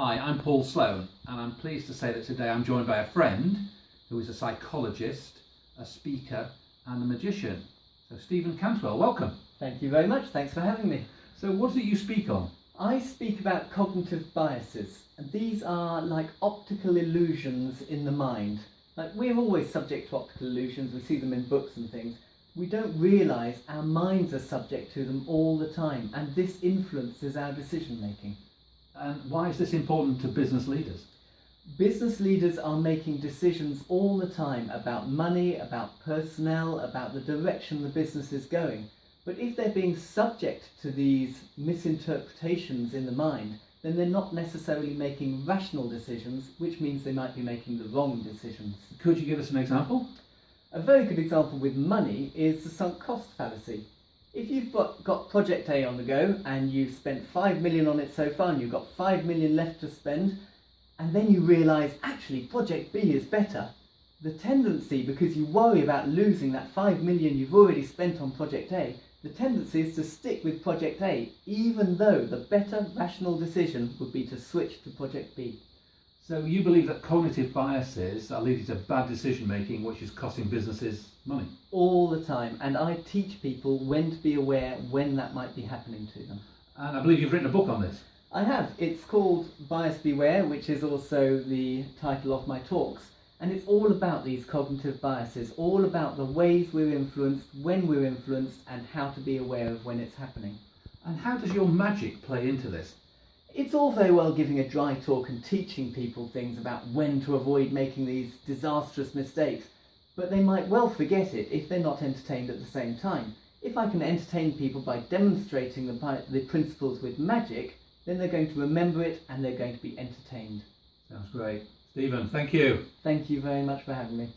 Hi, I'm Paul Sloane, and I'm pleased to say that today I'm joined by a friend who is a psychologist, a speaker, and a magician. So, Stephen Cantwell, welcome. Thank you very much. Thanks for having me. So, what is it you speak on? I speak about cognitive biases, and these are like optical illusions in the mind. Like, we're always subject to optical illusions, we see them in books and things. We don't realise our minds are subject to them all the time, and this influences our decision making. And why is this important to business leaders? Business leaders are making decisions all the time about money, about personnel, about the direction the business is going. But if they're being subject to these misinterpretations in the mind, then they're not necessarily making rational decisions, which means they might be making the wrong decisions. Could you give us an example? A very good example with money is the sunk cost fallacy. If you've got Project A on the go and you've spent 5 million on it so far and you've got 5 million left to spend, and then you realise actually Project B is better, the tendency, because you worry about losing that 5 million you've already spent on Project A, the tendency is to stick with Project A, even though the better rational decision would be to switch to Project B. So you believe that cognitive biases are leading to bad decision making, which is costing businesses money? All the time, and I teach people when to be aware when that might be happening to them. And I believe you've written a book on this. I have. It's called Bias Beware, which is also the title of my talks. And it's all about these cognitive biases, all about the ways we're influenced, when we're influenced, and how to be aware of when it's happening. And how does your magic play into this? It's all very well giving a dry talk and teaching people things about when to avoid making these disastrous mistakes, but they might well forget it if they're not entertained at the same time. If I can entertain people by demonstrating the principles with magic, then they're going to remember it and they're going to be entertained. Sounds great. Stephen, thank you. Thank you very much for having me.